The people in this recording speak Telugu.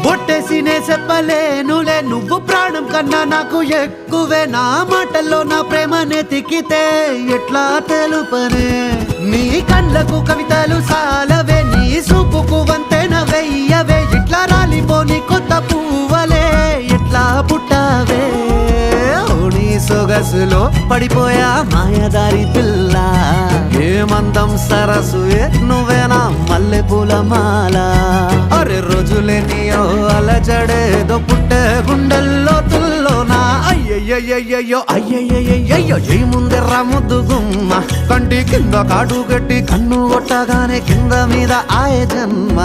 బొట్టేసినే చెప్పలేనులే నువ్వు ప్రాణం కన్నా నాకు ఎక్కువే నా మాటల్లో నా ప్రేమనే తిక్కితే ఎట్లా తెలుపనే నీ కళ్ళకు కవితలు సాలవే నీ సూపుకు వంతెన వెయ్యవే ఇట్లా రాలిపోని కొత్త పువ్వలే ఎట్లా పుట్టావే నీ సొగసులో పడిపోయా మాయదారి పిల్ల ఏమందం సరసు నువ్వేనా మల్లె పూల మాల అరే రోజులేనియో అలజడేదో పుట్టే గుండెల్లో తుల్లోనా అయ్యయ్యయ్యో అయ్యయ్యయ్యో ఈ ముందెర్ర ముద్దు గుమ్మ కంటి కింద కాడు గట్టి కన్ను కొట్టగానే కింద మీద ఆయ జన్మ